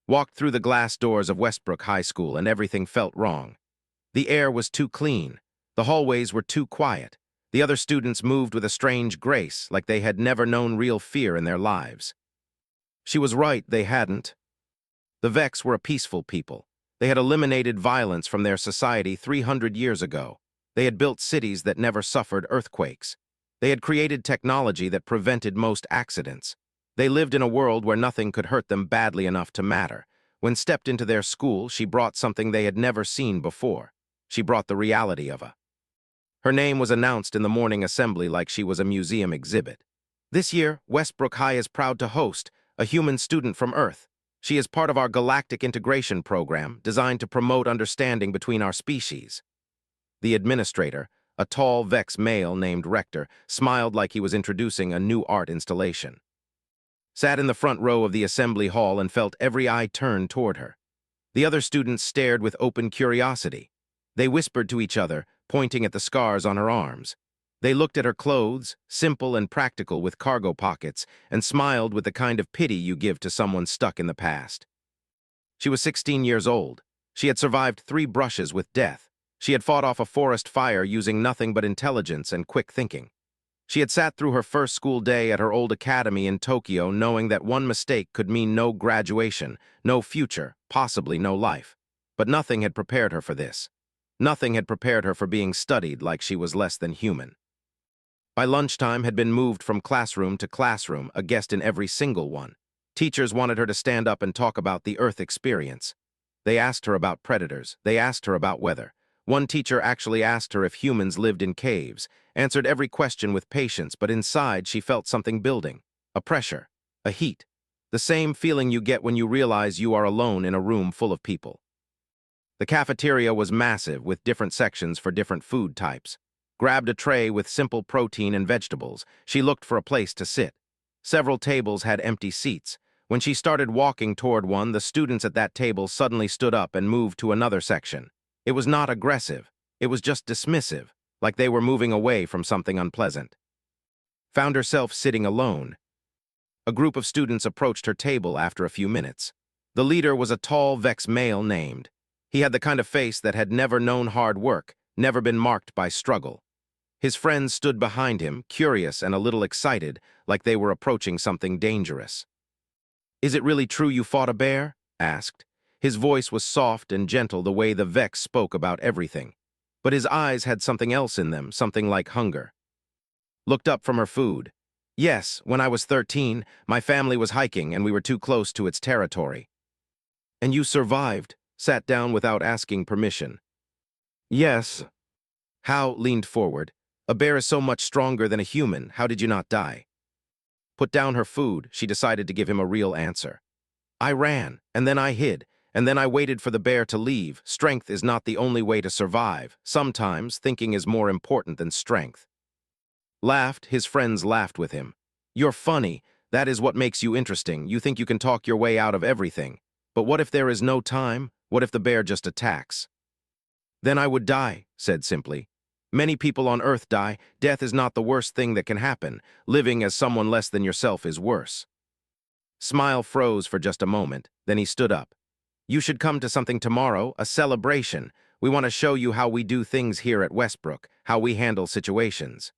Walked through the glass doors of Westbrook High School and everything felt wrong. The air was too clean. The hallways were too quiet. The other students moved with a strange grace, like they had never known real fear in their lives. She was right, they hadn't. The Vex were a peaceful people. They had eliminated violence from their society 300 years ago. They had built cities that never suffered earthquakes. They had created technology that prevented most accidents. They lived in a world where nothing could hurt them badly enough to matter. When stepped into their school, she brought something they had never seen before. She brought the reality of her name was announced in the morning assembly like she was a museum exhibit. This year, Westbrook High is proud to host a human student from Earth. She is part of our Galactic Integration program designed to promote understanding between our species. The administrator, a tall Vex male named Rector, smiled like he was introducing a new art installation. Sat in the front row of the assembly hall and felt every eye turned toward her. The other students stared with open curiosity. They whispered to each other, pointing at the scars on her arms. They looked at her clothes, simple and practical with cargo pockets, and smiled with the kind of pity you give to someone stuck in the past. She was 16 years old. She had survived 3 brushes with death. She had fought off a forest fire using nothing but intelligence and quick thinking. She had sat through her first school day at her old academy in Tokyo knowing that one mistake could mean no graduation, no future, possibly no life. But nothing had prepared her for this. Nothing had prepared her for being studied like she was less than human. By lunchtime had been moved from classroom to classroom, a guest in every single one. Teachers wanted her to stand up and talk about the Earth experience. They asked her about predators. They asked her about weather. One teacher actually asked her if humans lived in caves, answered every question with patience, but inside she felt something building. A pressure, a heat. The same feeling you get when you realize you are alone in a room full of people. The cafeteria was massive with different sections for different food types. Grabbed a tray with simple protein and vegetables. She looked for a place to sit. Several tables had empty seats. When she started walking toward one, the students at that table suddenly stood up and moved to another section. It was not aggressive. It was just dismissive, like they were moving away from something unpleasant. Found herself sitting alone. A group of students approached her table after a few minutes. The leader was a tall Vex male named. He had the kind of face that had never known hard work, never been marked by struggle. His friends stood behind him, curious and a little excited, like they were approaching something dangerous. "Is it really true you fought a bear?" asked. His voice was soft and gentle the way the Vex spoke about everything. But his eyes had something else in them, something like hunger. Looked up from her food. "Yes, when I was 13, my family was hiking and we were too close to its territory." "And you survived?" Sat down without asking permission. "Yes." Hao leaned forward. "A bear is so much stronger than a human. How did you not die?" Put down her food, she decided to give him a real answer. "I ran, and then I hid, and then I waited for the bear to leave. Strength is not the only way to survive. Sometimes thinking is more important than strength." Laughed, his friends laughed with him. "You're funny. That is what makes you interesting. You think you can talk your way out of everything. But what if there is no time? What if the bear just attacks?" "Then I would die," said simply. "Many people on Earth die. Death is not the worst thing that can happen. Living as someone less than yourself is worse." Smile froze for just a moment, then he stood up. "You should come to something tomorrow, a celebration. We want to show you how we do things here at Westbrook, how we handle situations."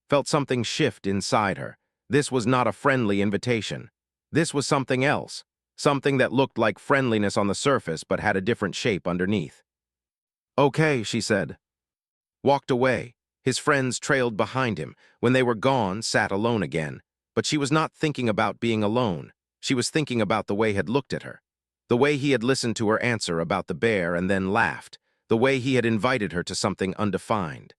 Felt something shift inside her. This was not a friendly invitation. This was something else. Something that looked like friendliness on the surface but had a different shape underneath. "Okay," she said. Walked away. His friends trailed behind him. When they were gone, sat alone again. But she was not thinking about being alone. She was thinking about the way he had looked at her. The way he had listened to her answer about the bear and then laughed. The way he had invited her to something undefined.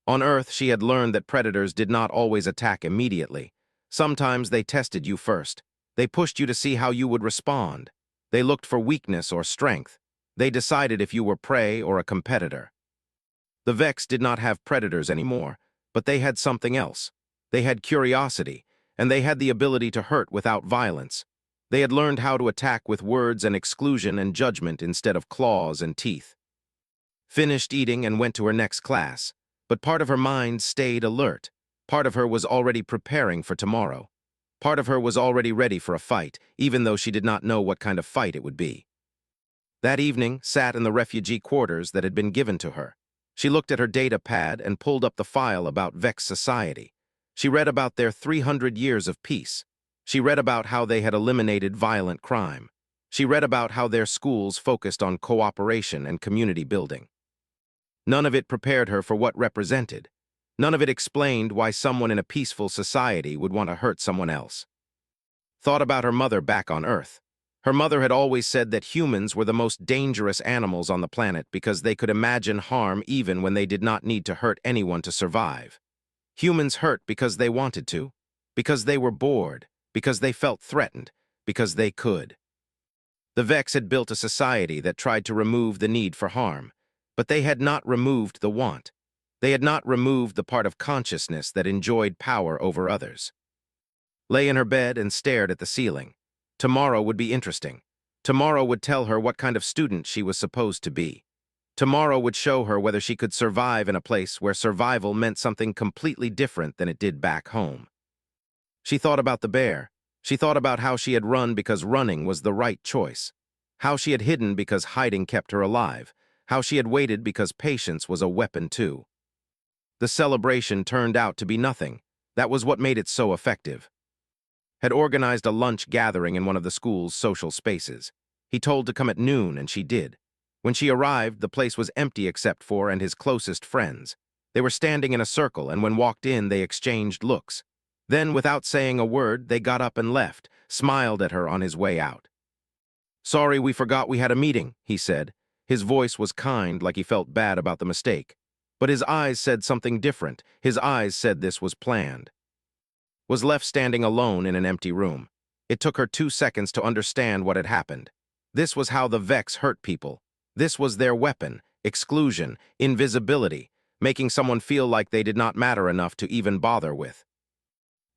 On Earth, she had learned that predators did not always attack immediately. Sometimes they tested you first. They pushed you to see how you would respond. They looked for weakness or strength. They decided if you were prey or a competitor. The Vex did not have predators anymore, but they had something else. They had curiosity, and they had the ability to hurt without violence. They had learned how to attack with words and exclusion and judgment instead of claws and teeth. Finished eating and went to her next class, but part of her mind stayed alert. Part of her was already preparing for tomorrow. Part of her was already ready for a fight, even though she did not know what kind of fight it would be. That evening, sat in the refugee quarters that had been given to her. She looked at her data pad and pulled up the file about Vex society. She read about their 300 years of peace. She read about how they had eliminated violent crime. She read about how their schools focused on cooperation and community building. None of it prepared her for what represented. None of it explained why someone in a peaceful society would want to hurt someone else. Thought about her mother back on Earth. Her mother had always said that humans were the most dangerous animals on the planet because they could imagine harm even when they did not need to hurt anyone to survive. Humans hurt because they wanted to, because they were bored, because they felt threatened, because they could. The Vex had built a society that tried to remove the need for harm, but they had not removed the want. They had not removed the part of consciousness that enjoyed power over others. Lay in her bed and stared at the ceiling. Tomorrow would be interesting. Tomorrow would tell her what kind of student she was supposed to be. Tomorrow would show her whether she could survive in a place where survival meant something completely different than it did back home. She thought about the bear. She thought about how she had run because running was the right choice. How she had hidden because hiding kept her alive. How she had waited because patience was a weapon too. The celebration turned out to be nothing. That was what made it so effective. Had organized a lunch gathering in one of the school's social spaces. He told to come at noon, and she did. When she arrived, the place was empty except for and his closest friends. They were standing in a circle, and when walked in, they exchanged looks. Then, without saying a word, they got up and left, smiled at her on his way out. "Sorry, we forgot we had a meeting," he said. His voice was kind, like he felt bad about the mistake. But his eyes said something different. His eyes said this was planned. Was left standing alone in an empty room. It took her 2 seconds to understand what had happened. This was how the Vex hurt people. This was their weapon, exclusion, invisibility, making someone feel like they did not matter enough to even bother with.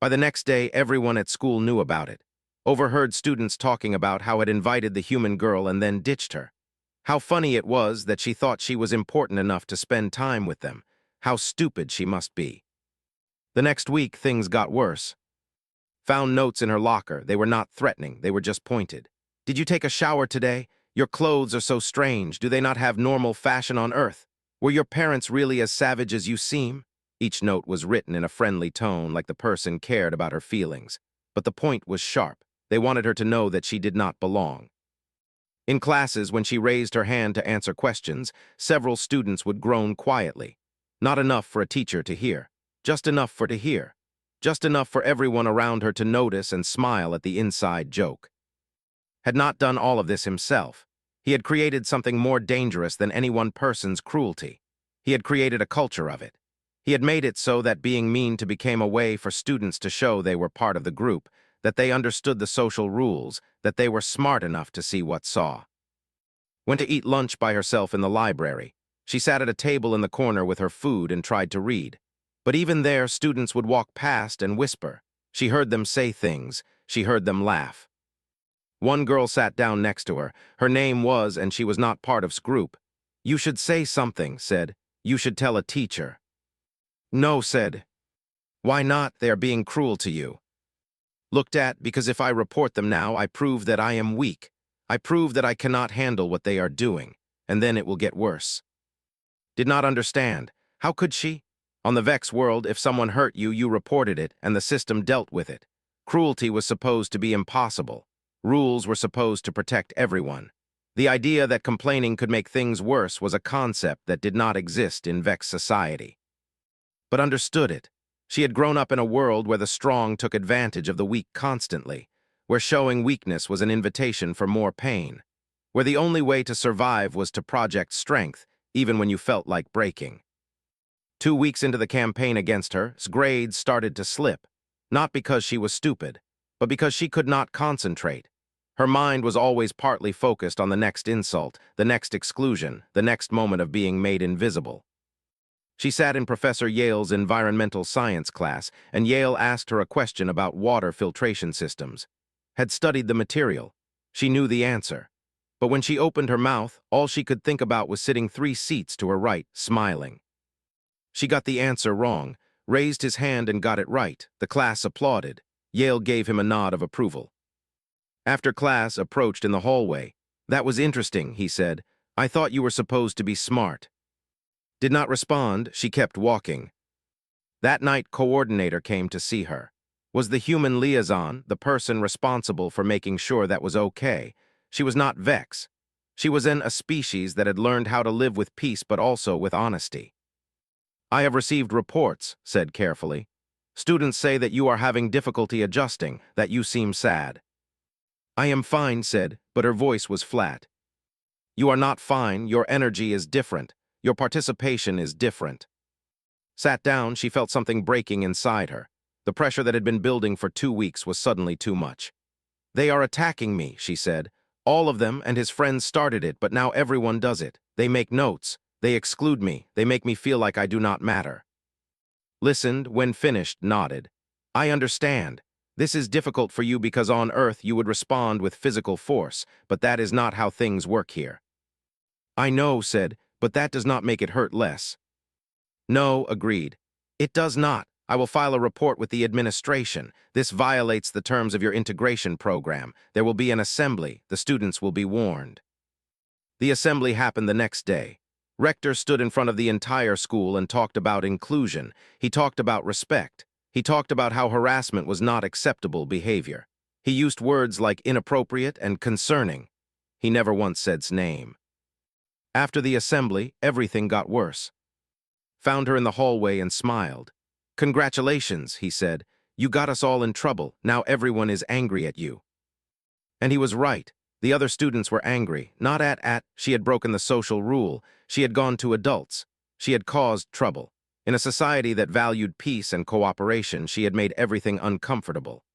By the next day, everyone at school knew about it. Overheard students talking about how it invited the human girl and then ditched her. How funny it was that she thought she was important enough to spend time with them. How stupid she must be. The next week, things got worse. Found notes in her locker. They were not threatening. They were just pointed. "Did you take a shower today? Your clothes are so strange. Do they not have normal fashion on Earth? Were your parents really as savage as you seem?" Each note was written in a friendly tone, like the person cared about her feelings. But the point was sharp. They wanted her to know that she did not belong. In classes, when she raised her hand to answer questions, several students would groan quietly. Not enough for a teacher to hear. Just enough for to hear. Just enough for everyone around her to notice and smile at the inside joke. Had not done all of this himself. He had created something more dangerous than any one person's cruelty. He had created a culture of it. He had made it so that being mean to became a way for students to show they were part of the group, that they understood the social rules, that they were smart enough to see what saw. Went to eat lunch by herself in the library. She sat at a table in the corner with her food and tried to read. But even there, students would walk past and whisper. She heard them say things. She heard them laugh. One girl sat down next to her. Her name was, and she was not part of group. "You should say something," said. "You should tell a teacher." "No," said. "Why not? They are being cruel to you." Looked at, because if I report them now, I prove that I am weak. I prove that I cannot handle what they are doing, and then it will get worse. Did not understand. How could she? On the Vex world, if someone hurt you, you reported it, and the system dealt with it. Cruelty was supposed to be impossible. Rules were supposed to protect everyone. The idea that complaining could make things worse was a concept that did not exist in Vex society. But understood it. She had grown up in a world where the strong took advantage of the weak constantly, where showing weakness was an invitation for more pain, where the only way to survive was to project strength, even when you felt like breaking. 2 weeks into the campaign against her, grades started to slip, not because she was stupid, but because she could not concentrate. Her mind was always partly focused on the next insult, the next exclusion, the next moment of being made invisible. She sat in Professor Yale's environmental science class, and Yale asked her a question about water filtration systems. Had studied the material. She knew the answer. But when she opened her mouth, all she could think about was sitting 3 seats to her right, smiling. She got the answer wrong, raised his hand and got it right. The class applauded. Yale gave him a nod of approval. After class approached in the hallway, "That was interesting," he said. "I thought you were supposed to be smart." Did not respond, she kept walking. That night, coordinator came to see her. Was the human liaison, the person responsible for making sure that was okay. She was not Vex. She was in a species that had learned how to live with peace but also with honesty. "I have received reports," said carefully. "Students say that you are having difficulty adjusting, that you seem sad." "I am fine," said, but her voice was flat. "You are not fine, your energy is different. Your participation is different." Sat down, she felt something breaking inside her. The pressure that had been building for 2 weeks was suddenly too much. "They are attacking me," she said. "All of them and his friends started it, but now everyone does it. They make notes. They exclude me. They make me feel like I do not matter." Listened, when finished, nodded. "I understand. This is difficult for you because on Earth you would respond with physical force, but that is not how things work here." "I know," said, "but that does not make it hurt less." "No," agreed. "It does not. I will file a report with the administration. This violates the terms of your integration program. There will be an assembly. The students will be warned." The assembly happened the next day. Rector stood in front of the entire school and talked about inclusion. He talked about respect. He talked about how harassment was not acceptable behavior. He used words like inappropriate and concerning. He never once said's name. After the assembly, everything got worse. Found her in the hallway and smiled. "Congratulations," he said. "You got us all in trouble. Now everyone is angry at you." And he was right. The other students were angry, not at she had broken the social rule. She had gone to adults. She had caused trouble. In a society that valued peace and cooperation, she had made everything uncomfortable.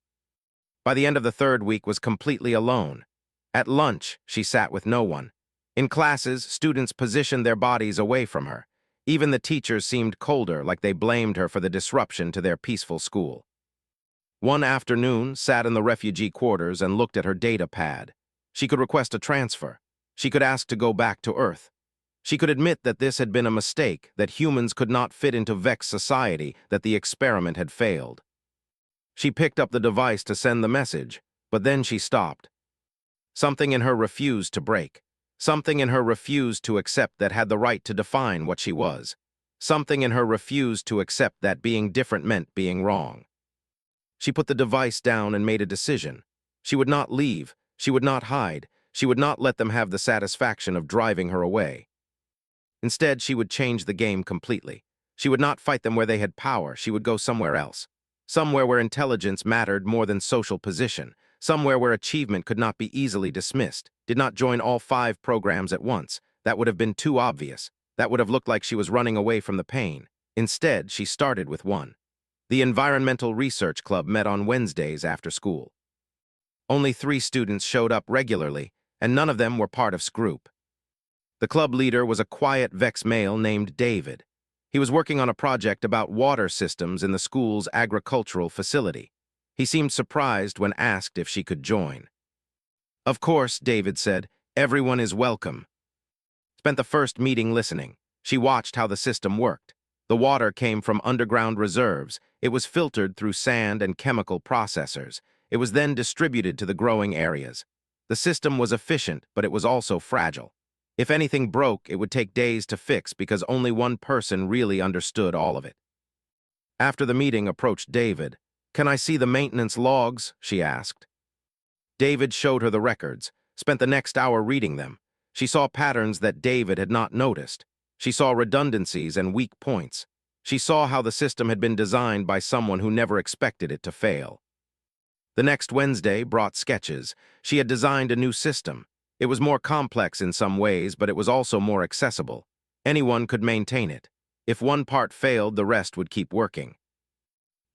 By the end of the 3rd week was completely alone. At lunch, she sat with no one. In classes, students positioned their bodies away from her. Even the teachers seemed colder, like they blamed her for the disruption to their peaceful school. One afternoon, sat in the refugee quarters and looked at her data pad. She could request a transfer. She could ask to go back to Earth. She could admit that this had been a mistake, that humans could not fit into Vex society, that the experiment had failed. She picked up the device to send the message, but then she stopped. Something in her refused to break. Something in her refused to accept that had the right to define what she was. Something in her refused to accept that being different meant being wrong. She put the device down and made a decision. She would not leave. She would not hide. She would not let them have the satisfaction of driving her away. Instead, she would change the game completely. She would not fight them where they had power. She would go somewhere else. Somewhere where intelligence mattered more than social position. Somewhere where achievement could not be easily dismissed. Did not join all 5 programs at once. That would have been too obvious. That would have looked like she was running away from the pain. Instead, she started with one. The Environmental Research Club met on Wednesdays after school. Only 3 students showed up regularly, and none of them were part of group. The club leader was a quiet Vex male named David. He was working on a project about water systems in the school's agricultural facility. He seemed surprised when asked if she could join. "Of course," David said. "Everyone is welcome." Spent the first meeting listening. She watched how the system worked. The water came from underground reserves. It was filtered through sand and chemical processors. It was then distributed to the growing areas. The system was efficient, but it was also fragile. If anything broke, it would take days to fix because only one person really understood all of it. After the meeting approached David. "Can I see the maintenance logs?" she asked. David showed her the records, spent the next hour reading them. She saw patterns that David had not noticed. She saw redundancies and weak points. She saw how the system had been designed by someone who never expected it to fail. The next Wednesday brought sketches. She had designed a new system. It was more complex in some ways, but it was also more accessible. Anyone could maintain it. If one part failed, the rest would keep working.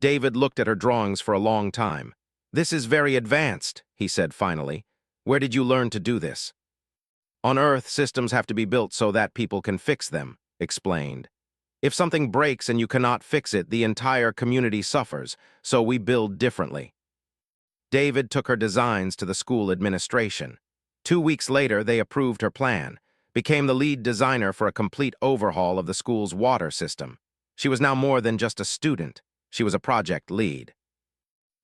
David looked at her drawings for a long time. "This is very advanced," he said finally. "Where did you learn to do this?" "On Earth, systems have to be built so that people can fix them," explained. "If something breaks and you cannot fix it, the entire community suffers, so we build differently." David took her designs to the school administration. 2 weeks later, they approved her plan, became the lead designer for a complete overhaul of the school's water system. She was now more than just a student. She was a project lead.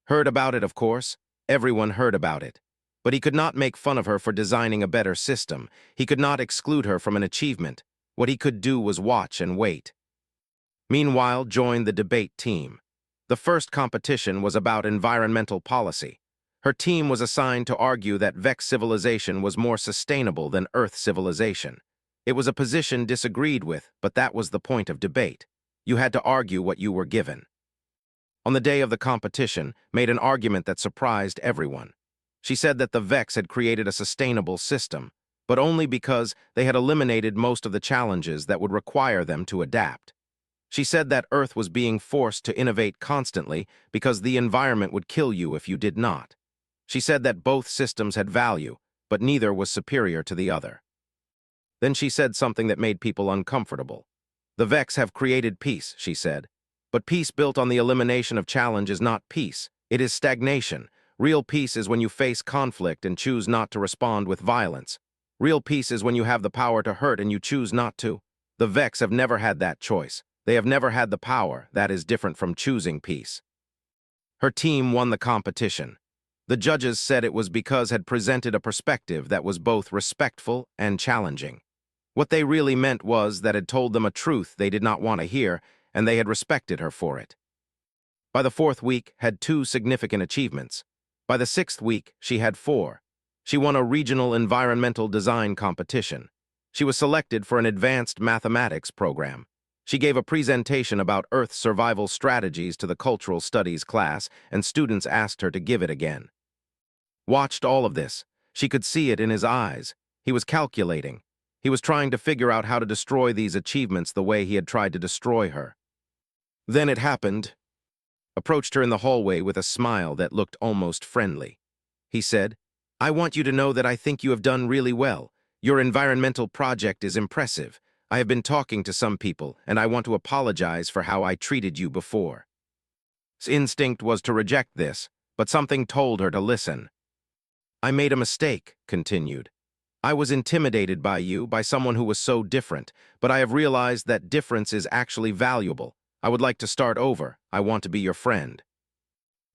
Heard about it, of course. Everyone heard about it. But he could not make fun of her for designing a better system. He could not exclude her from an achievement. What he could do was watch and wait. Meanwhile, joined the debate team. The first competition was about environmental policy. Her team was assigned to argue that Vex civilization was more sustainable than Earth civilization. It was a position disagreed with, but that was the point of debate. You had to argue what you were given. On the day of the competition, made an argument that surprised everyone. She said that the Vex had created a sustainable system, but only because they had eliminated most of the challenges that would require them to adapt. She said that Earth was being forced to innovate constantly because the environment would kill you if you did not. She said that both systems had value, but neither was superior to the other. Then she said something that made people uncomfortable. The Vex have created peace, she said. But peace built on the elimination of challenge is not peace. It is stagnation. Real peace is when you face conflict and choose not to respond with violence. Real peace is when you have the power to hurt and you choose not to. The Vex have never had that choice. They have never had the power. That is different from choosing peace. Her team won the competition. The judges said it was because had presented a perspective that was both respectful and challenging. What they really meant was that had told them a truth they did not want to hear, and they had respected her for it. By the fourth week, had 2 significant achievements. By the 6th week, she had 4. She won a regional environmental design competition. She was selected for an advanced mathematics program. She gave a presentation about Earth survival strategies to the cultural studies class, and students asked her to give it again. Watched all of this. She could see it in his eyes. He was calculating. He was trying to figure out how to destroy these achievements the way he had tried to destroy her. Then it happened. Approached her in the hallway with a smile that looked almost friendly. He said, "I want you to know that I think you have done really well. Your environmental project is impressive. I have been talking to some people, and I want to apologize for how I treated you before." His instinct was to reject this, but something told her to listen. "I made a mistake," continued. "I was intimidated by you, by someone who was so different, but I have realized that difference is actually valuable. I would like to start over. I want to be your friend."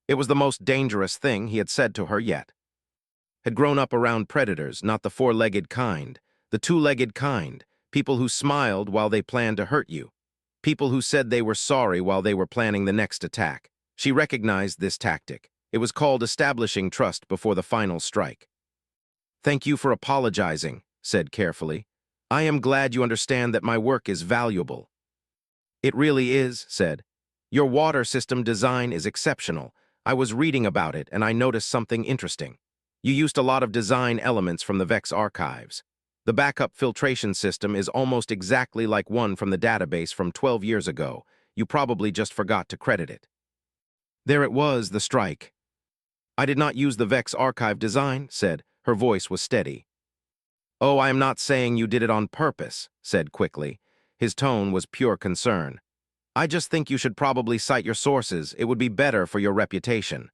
It was the most dangerous thing he had said to her yet. Had grown up around predators, not the 4-legged kind, the 2-legged kind, people who smiled while they planned to hurt you, people who said they were sorry while they were planning the next attack. She recognized this tactic. It was called establishing trust before the final strike. "Thank you for apologizing," said carefully. "I am glad you understand that my work is valuable." "It really is," said. "Your water system design is exceptional. I was reading about it and I noticed something interesting. You used a lot of design elements from the Vex archives. The backup filtration system is almost exactly like one from the database from 12 years ago. You probably just forgot to credit it." There it was, the strike. "I did not use the Vex archive design," said. Her voice was steady. "Oh, I am not saying you did it on purpose," said quickly. His tone was pure concern. "I just think you should probably cite your sources. It would be better for your reputation."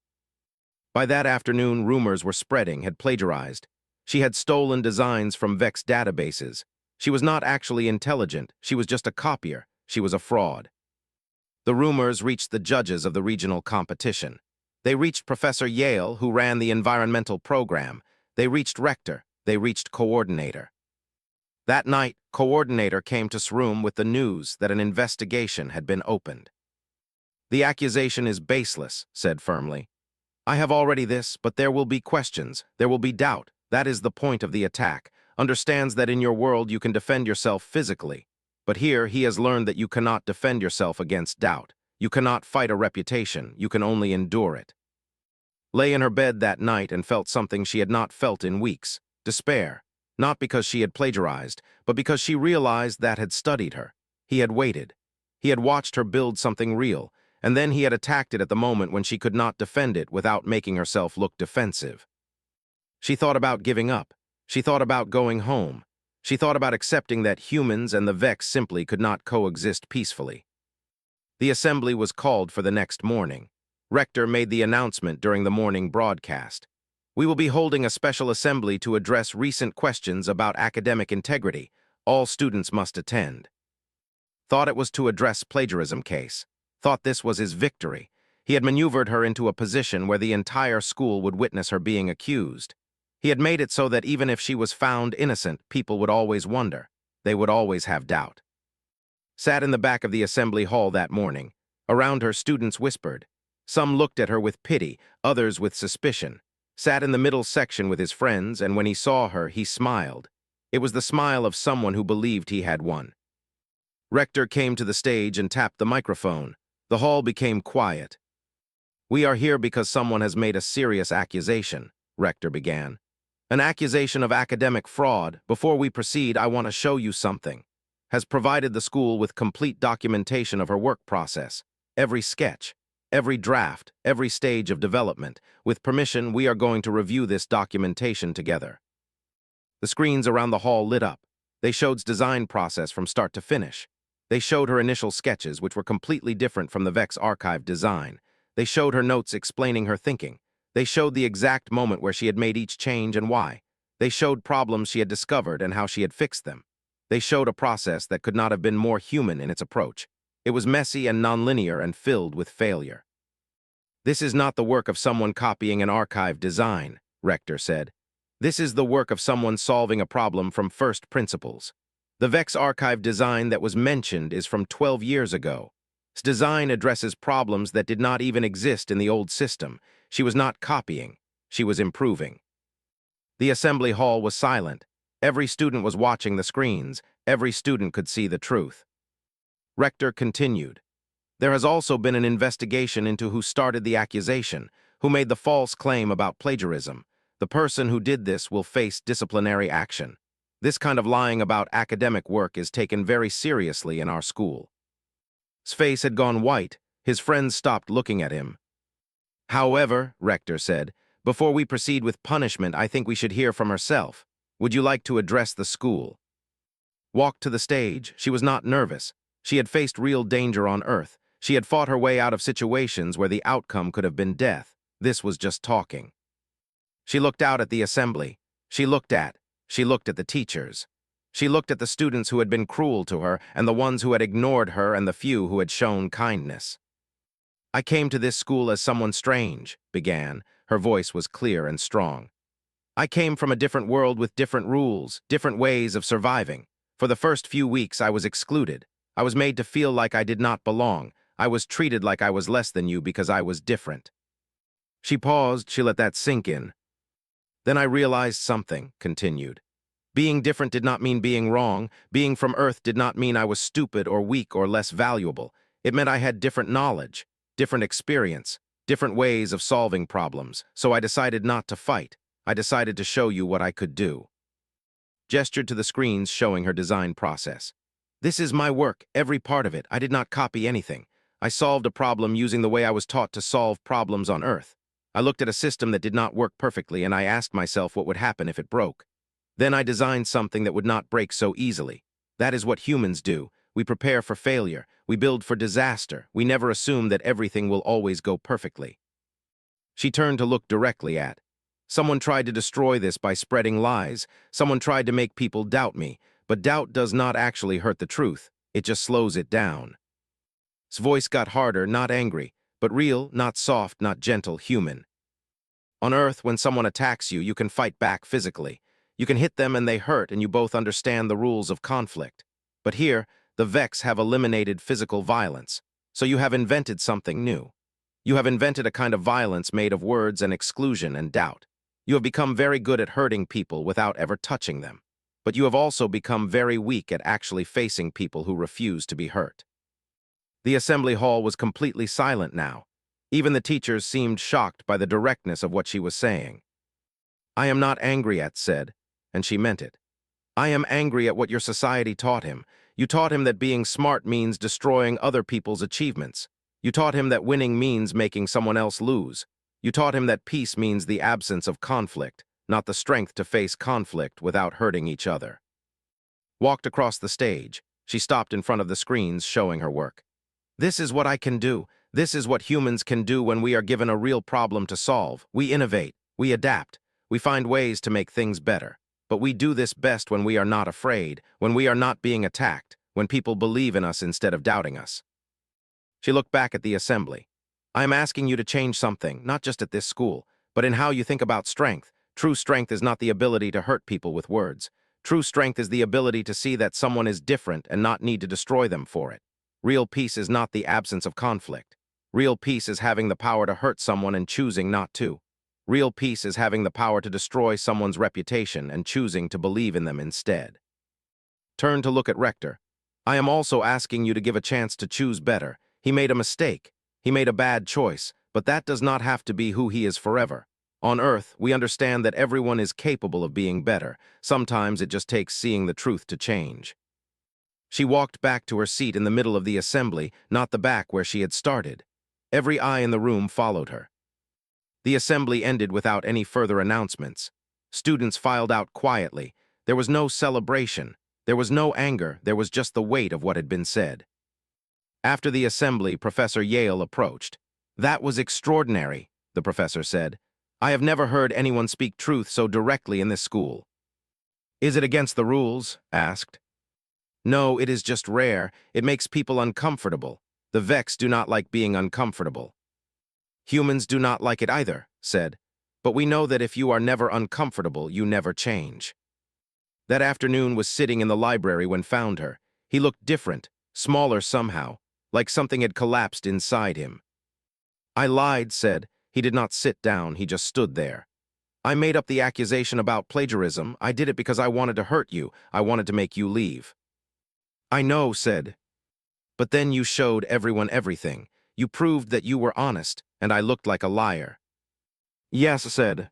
By that afternoon, rumors were spreading, had plagiarized. She had stolen designs from Vex databases. She was not actually intelligent. She was just a copier. She was a fraud. The rumors reached the judges of the regional competition. They reached Professor Yale, who ran the environmental program. They reached Rector. They reached Coordinator. That night, Coordinator came to his room with the news that an investigation had been opened. "The accusation is baseless," said firmly. "I have already this, but there will be questions. There will be doubt. That is the point of the attack. Understands that in your world you can defend yourself physically. But here he has learned that you cannot defend yourself against doubt. You cannot fight a reputation. You can only endure it." Lay in her bed that night and felt something she had not felt in weeks. Despair. Not because she had plagiarized, but because she realized that had studied her. He had waited. He had watched her build something real, and then he had attacked it at the moment when she could not defend it without making herself look defensive. She thought about giving up. She thought about going home. She thought about accepting that humans and the Vex simply could not coexist peacefully. The assembly was called for the next morning. Rector made the announcement during the morning broadcast. "We will be holding a special assembly to address recent questions about academic integrity. All students must attend." Thought it was to address plagiarism case. Thought this was his victory. He had maneuvered her into a position where the entire school would witness her being accused. He had made it so that even if she was found innocent, people would always wonder. They would always have doubt. Sat in the back of the assembly hall that morning. Around her, students whispered. Some looked at her with pity, others with suspicion. Sat in the middle section with his friends, and when he saw her, he smiled. It was the smile of someone who believed he had won. Rector came to the stage and tapped the microphone. The hall became quiet. "We are here because someone has made a serious accusation," Rector began. "An accusation of academic fraud. Before we proceed, I want to show you something." Has provided the school with complete documentation of her work process. Every sketch, every draft, every stage of development. With permission, we are going to review this documentation together. The screens around the hall lit up. They showed design process from start to finish. They showed her initial sketches, which were completely different from the Vex archive design. They showed her notes explaining her thinking. They showed the exact moment where she had made each change and why. They showed problems she had discovered and how she had fixed them. They showed a process that could not have been more human in its approach. It was messy and nonlinear and filled with failure. "This is not the work of someone copying an archive design," Rector said. "This is the work of someone solving a problem from first principles. The Vex archive design that was mentioned is from 12 years ago. This design addresses problems that did not even exist in the old system. She was not copying. She was improving." The assembly hall was silent. Every student was watching the screens. Every student could see the truth. Rector continued. "There has also been an investigation into who started the accusation, who made the false claim about plagiarism. The person who did this will face disciplinary action. This kind of lying about academic work is taken very seriously in our school." His face had gone white. His friends stopped looking at him. "However," Rector said, "before we proceed with punishment, I think we should hear from herself. Would you like to address the school?" Walked to the stage. She was not nervous. She had faced real danger on Earth. She had fought her way out of situations where the outcome could have been death. This was just talking. She looked out at the assembly. She looked at the teachers. She looked at the students who had been cruel to her and the ones who had ignored her and the few who had shown kindness. "I came to this school as someone strange," began. Her voice was clear and strong. "I came from a different world with different rules, different ways of surviving. For the first few weeks, I was excluded. I was made to feel like I did not belong. I was treated like I was less than you because I was different." She paused. She let that sink in. "Then I realized something," continued. "Being different did not mean being wrong. Being from Earth did not mean I was stupid or weak or less valuable. It meant I had different knowledge, different experience, different ways of solving problems. So I decided not to fight. I decided to show you what I could do." Gestured to the screens showing her design process. "This is my work, every part of it. I did not copy anything. I solved a problem using the way I was taught to solve problems on Earth. I looked at a system that did not work perfectly and I asked myself what would happen if it broke. Then I designed something that would not break so easily. That is what humans do. We prepare for failure. We build for disaster. We never assume that everything will always go perfectly." She turned to look directly at. "Someone tried to destroy this by spreading lies. Someone tried to make people doubt me. But doubt does not actually hurt the truth. It just slows it down." His voice got harder, not angry, but real, not soft, not gentle, human. "On Earth, when someone attacks you, you can fight back physically. You can hit them and they hurt, and you both understand the rules of conflict. But here, the Vex have eliminated physical violence. So you have invented something new. You have invented a kind of violence made of words and exclusion and doubt. You have become very good at hurting people without ever touching them. But you have also become very weak at actually facing people who refuse to be hurt." The assembly hall was completely silent now. Even the teachers seemed shocked by the directness of what she was saying. "I am not angry at," said, and she meant it. "I am angry at what your society taught him. You taught him that being smart means destroying other people's achievements. You taught him that winning means making someone else lose. You taught him that peace means the absence of conflict, not the strength to face conflict without hurting each other." Walked across the stage. She stopped in front of the screens showing her work. "This is what I can do. This is what humans can do when we are given a real problem to solve. We innovate. We adapt. We find ways to make things better. But we do this best when we are not afraid, when we are not being attacked, when people believe in us instead of doubting us." She looked back at the assembly. I am asking you to change something, not just at this school, but in how you think about strength. True strength is not the ability to hurt people with words. True strength is the ability to see that someone is different and not need to destroy them for it. Real peace is not the absence of conflict. Real peace is having the power to hurt someone and choosing not to. Real peace is having the power to destroy someone's reputation and choosing to believe in them instead. Turn to look at Rector. I am also asking you to give a chance to choose better. He made a mistake. He made a bad choice, but that does not have to be who he is forever. On Earth, we understand that everyone is capable of being better. Sometimes it just takes seeing the truth to change. She walked back to her seat in the middle of the assembly, not the back where she had started. Every eye in the room followed her. The assembly ended without any further announcements. Students filed out quietly. There was no celebration. There was no anger. There was just the weight of what had been said. After the assembly, Professor Yale approached. "That was extraordinary," the professor said. "I have never heard anyone speak truth so directly in this school." "Is it against the rules?" asked. "No, it is just rare. It makes people uncomfortable. The Vex do not like being uncomfortable." "Humans do not like it either," said. "But we know that if you are never uncomfortable, you never change." That afternoon was sitting in the library when found her. He looked different, smaller somehow, like something had collapsed inside him. "I lied," said. He did not sit down, he just stood there. "I made up the accusation about plagiarism. I did it because I wanted to hurt you. I wanted to make you leave." "I know," said. "But then you showed everyone everything. You proved that you were honest, and I looked like a liar." "Yes," said.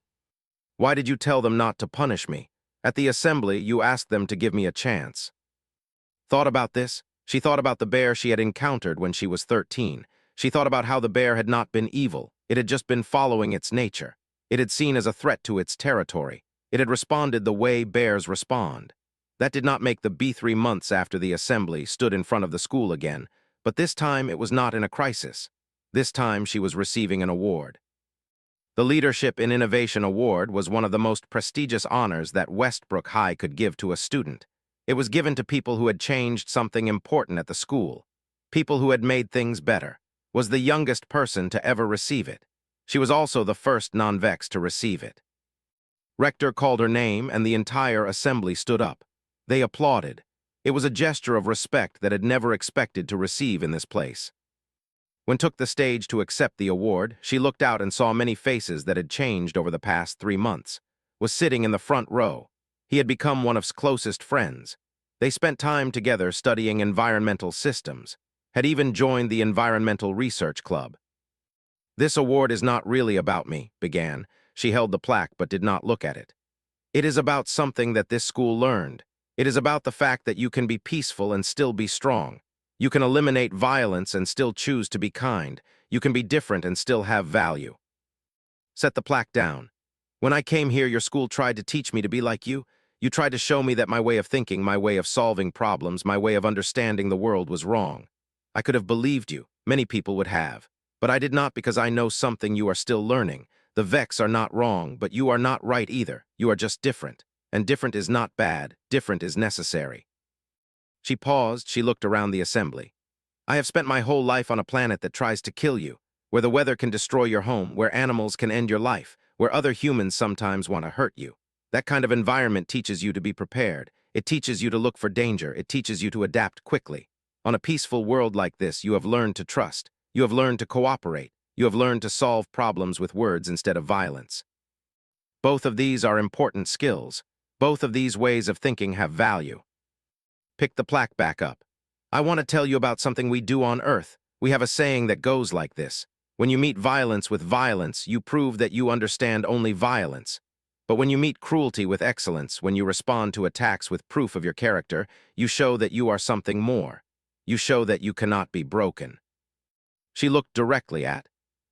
"Why did you tell them not to punish me? At the assembly, you asked them to give me a chance." Thought about this? She thought about the bear she had encountered when she was 13. She thought about how the bear had not been evil. It had just been following its nature. It had seen as a threat to its territory. It had responded the way bears respond. That did not make the B3 months after the assembly stood in front of the school again, but this time it was not in a crisis. This time she was receiving an award. The Leadership in Innovation Award was one of the most prestigious honors that Westbrook High could give to a student. It was given to people who had changed something important at the school, people who had made things better. Was the youngest person to ever receive it. She was also the first non-Vex to receive it. Rector called her name and the entire assembly stood up. They applauded. It was a gesture of respect that had never expected to receive in this place. When took the stage to accept the award, she looked out and saw many faces that had changed over the past 3 months. Was sitting in the front row. He had become one of his closest friends. They spent time together studying environmental systems, had even joined the Environmental Research Club. "This award is not really about me," began. She held the plaque but did not look at it. "It is about something that this school learned. It is about the fact that you can be peaceful and still be strong. You can eliminate violence and still choose to be kind. You can be different and still have value." Set the plaque down. "When I came here, your school tried to teach me to be like you. You tried to show me that my way of thinking, my way of solving problems, my way of understanding the world was wrong. I could have believed you. Many people would have. But I did not because I know something you are still learning. The Vex are not wrong, but you are not right either. You are just different. And different is not bad. Different is necessary." She paused. She looked around the assembly. "I have spent my whole life on a planet that tries to kill you, where the weather can destroy your home, where animals can end your life, where other humans sometimes want to hurt you. That kind of environment teaches you to be prepared. It teaches you to look for danger. It teaches you to adapt quickly. On a peaceful world like this, you have learned to trust. You have learned to cooperate. You have learned to solve problems with words instead of violence. Both of these are important skills. Both of these ways of thinking have value." Pick the plaque back up. "I want to tell you about something we do on Earth. We have a saying that goes like this. When you meet violence with violence, you prove that you understand only violence. But when you meet cruelty with excellence, when you respond to attacks with proof of your character, you show that you are something more. You show that you cannot be broken." She looked directly at.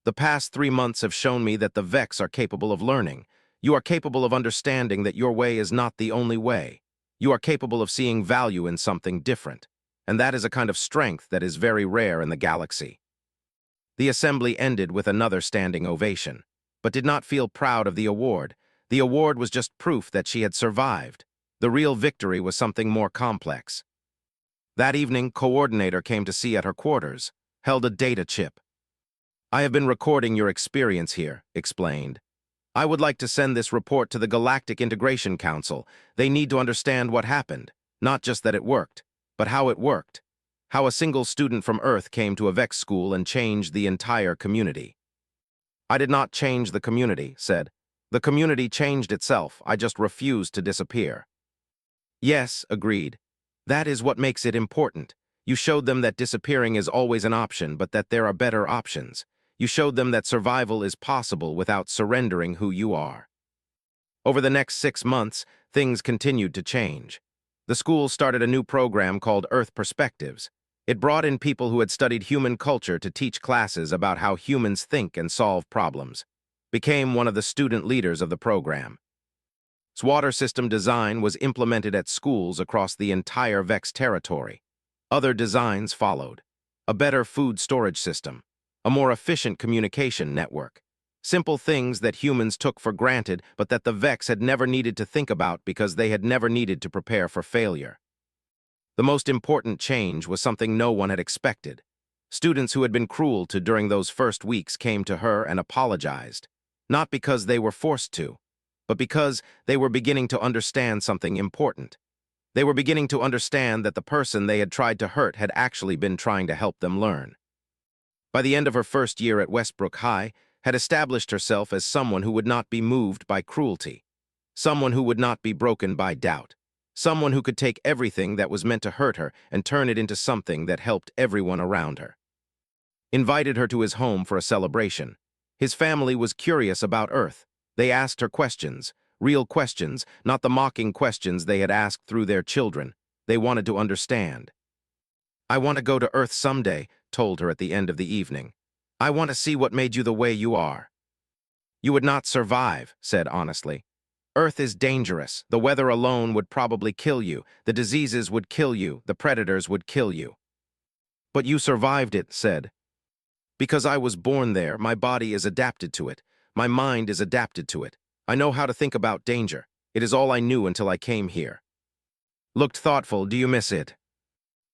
"The past 3 months have shown me that the Vex are capable of learning. You are capable of understanding that your way is not the only way. You are capable of seeing value in something different. And that is a kind of strength that is very rare in the galaxy." The assembly ended with another standing ovation, but did not feel proud of the award. The award was just proof that she had survived. The real victory was something more complex. That evening, Coordinator came to see at her quarters, held a data chip. I have been recording your experience here, explained. I would like to send this report to the Galactic Integration Council. They need to understand what happened, not just that it worked, but how it worked. How a single student from Earth came to a Vex school and changed the entire community. I did not change the community, said. The community changed itself, I just refused to disappear. Yes, agreed. That is what makes it important. You showed them that disappearing is always an option, but that there are better options. You showed them that survival is possible without surrendering who you are. Over the next 6 months, things continued to change. The school started a new program called Earth Perspectives. It brought in people who had studied human culture to teach classes about how humans think and solve problems. Became one of the student leaders of the program. Water system design was implemented at schools across the entire Vex territory. Other designs followed. A better food storage system. A more efficient communication network. Simple things that humans took for granted, but that the Vex had never needed to think about because they had never needed to prepare for failure. The most important change was something no one had expected. Students who had been cruel to during those first weeks came to her and apologized. Not because they were forced to, but because they were beginning to understand something important. They were beginning to understand that the person they had tried to hurt had actually been trying to help them learn. By the end of her first year at Westbrook High, had established herself as someone who would not be moved by cruelty, someone who would not be broken by doubt, someone who could take everything that was meant to hurt her and turn it into something that helped everyone around her. Invited her to his home for a celebration. His family was curious about Earth. They asked her questions, real questions, not the mocking questions they had asked through their children. They wanted to understand. I want to go to Earth someday, told her at the end of the evening. I want to see what made you the way you are. You would not survive, said honestly. Earth is dangerous. The weather alone would probably kill you. The diseases would kill you. The predators would kill you. But you survived it, said. Because I was born there, my body is adapted to it. My mind is adapted to it. I know how to think about danger. It is all I knew until I came here. Looked thoughtful. Do you miss it?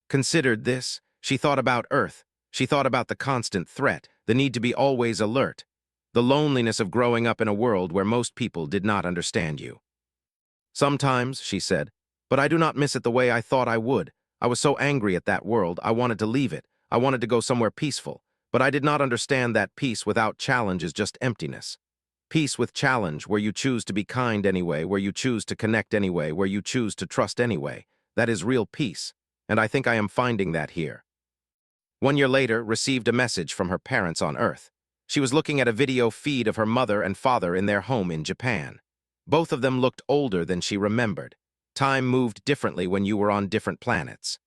Considered this. She thought about Earth. She thought about the constant threat, the need to be always alert, the loneliness of growing up in a world where most people did not understand you. Sometimes, she said, but I do not miss it the way I thought I would. I was so angry at that world, I wanted to leave it. I wanted to go somewhere peaceful, but I did not understand that peace without challenge is just emptiness. Peace with challenge, where you choose to be kind anyway, where you choose to connect anyway, where you choose to trust anyway. That is real peace, and I think I am finding that here. 1 year later, received a message from her parents on Earth. She was looking at a video feed of her mother and father in their home in Japan. Both of them looked older than she remembered. Time moved differently when you were on different planets.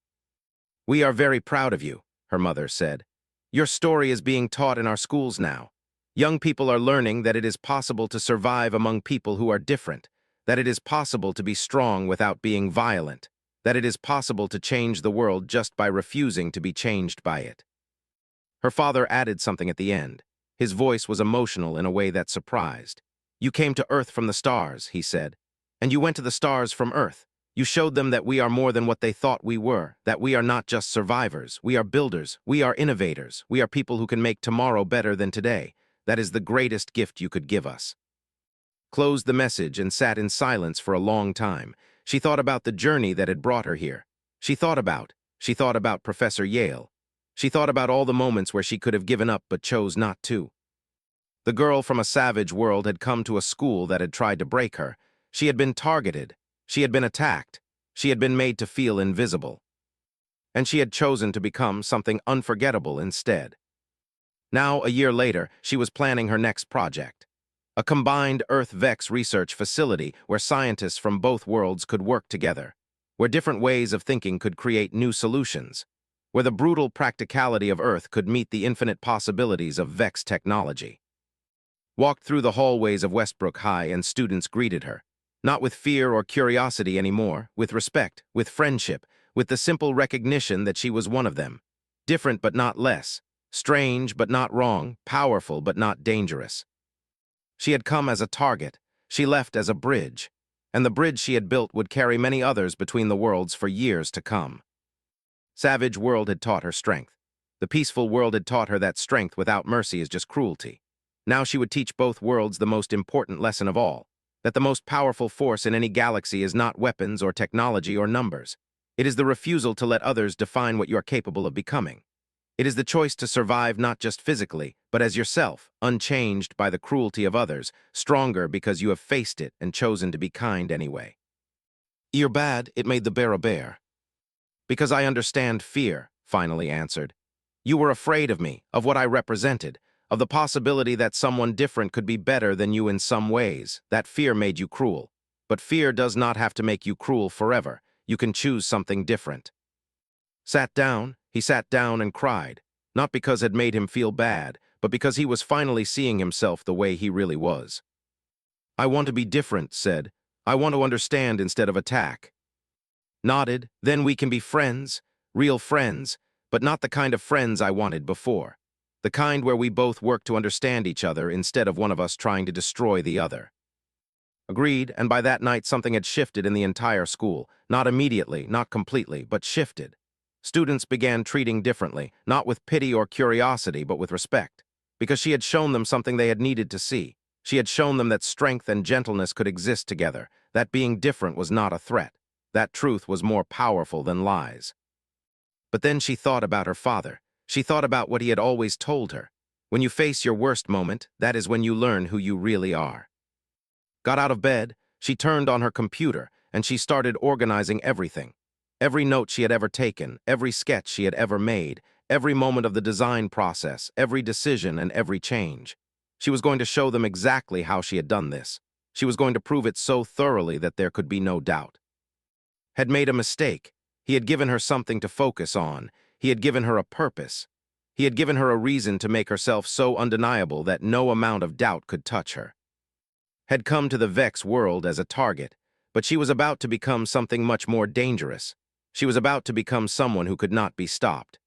We are very proud of you, her mother said. Your story is being taught in our schools now. Young people are learning that it is possible to survive among people who are different, that it is possible to be strong without being violent, that it is possible to change the world just by refusing to be changed by it. Her father added something at the end. His voice was emotional in a way that surprised. You came to Earth from the stars, he said, and you went to the stars from Earth. You showed them that we are more than what they thought we were, that we are not just survivors, we are builders, we are innovators, we are people who can make tomorrow better than today. That is the greatest gift you could give us. Closed the message and sat in silence for a long time. She thought about the journey that had brought her here. She thought about Professor Yale. She thought about all the moments where she could have given up but chose not to. The girl from a savage world had come to a school that had tried to break her. She had been targeted. She had been attacked. She had been made to feel invisible. And she had chosen to become something unforgettable instead. Now, a year later, she was planning her next project. A combined Earth-Vex research facility where scientists from both worlds could work together, where different ways of thinking could create new solutions, where the brutal practicality of Earth could meet the infinite possibilities of Vex technology. Walked through the hallways of Westbrook High and students greeted her, not with fear or curiosity anymore, with respect, with friendship, with the simple recognition that she was one of them, different but not less, strange but not wrong, powerful but not dangerous. She had come as a target, she left as a bridge, and the bridge she had built would carry many others between the worlds for years to come. Savage World had taught her strength. The peaceful world had taught her that strength without mercy is just cruelty. Now she would teach both worlds the most important lesson of all, that the most powerful force in any galaxy is not weapons or technology or numbers. It is the refusal to let others define what you are capable of becoming. It is the choice to survive not just physically, but as yourself, unchanged by the cruelty of others, stronger because you have faced it and chosen to be kind anyway. "You're bad," it made the bear a bear. "Because I understand fear," finally answered. "You were afraid of me, of what I represented, of the possibility that someone different could be better than you in some ways. That fear made you cruel. But fear does not have to make you cruel forever. You can choose something different." He sat down and cried, not because it made him feel bad, but because he was finally seeing himself the way he really was. "I want to be different," said. "I want to understand instead of attack." Nodded. "Then we can be friends, real friends, but not the kind of friends I wanted before. The kind where we both work to understand each other instead of one of us trying to destroy the other." Agreed, and by that night something had shifted in the entire school. Not immediately, not completely, but shifted. Students began treating differently, not with pity or curiosity, but with respect. Because she had shown them something they had needed to see. She had shown them that strength and gentleness could exist together, that being different was not a threat. That truth was more powerful than lies. But then she thought about her father. She thought about what he had always told her. When you face your worst moment, that is when you learn who you really are. Got out of bed, she turned on her computer, and she started organizing everything. Every note she had ever taken, every sketch she had ever made, every moment of the design process, every decision and every change. She was going to show them exactly how she had done this. She was going to prove it so thoroughly that there could be no doubt. Had made a mistake. He had given her something to focus on. He had given her a purpose. He had given her a reason to make herself so undeniable that no amount of doubt could touch her. Had come to the Vex world as a target, but she was about to become something much more dangerous. She was about to become someone who could not be stopped.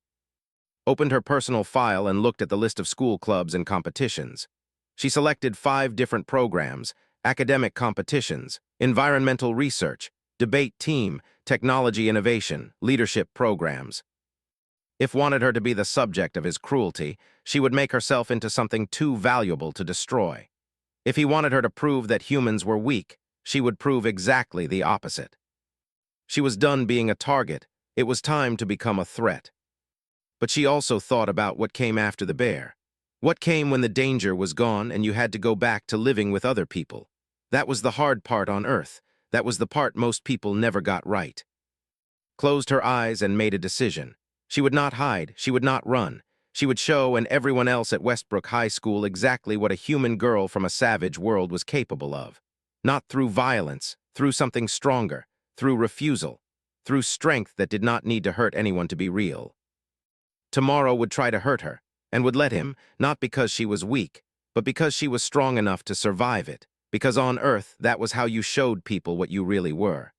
Opened her personal file and looked at the list of school clubs and competitions. She selected 5 different programs: academic competitions, environmental research, debate team, technology innovation, leadership programs. If wanted her to be the subject of his cruelty, she would make herself into something too valuable to destroy. If he wanted her to prove that humans were weak, she would prove exactly the opposite. She was done being a target. It was time to become a threat. But she also thought about what came after the bear. What came when the danger was gone and you had to go back to living with other people. That was the hard part on Earth. That was the part most people never got right. Closed her eyes and made a decision. She would not hide. She would not run. She would show and everyone else at Westbrook High School exactly what a human girl from a savage world was capable of. Not through violence, through something stronger, through refusal, through strength that did not need to hurt anyone to be real. Tomorrow would try to hurt her, and would let him, not because she was weak, but because she was strong enough to survive it, because on Earth that was how you showed people what you really were.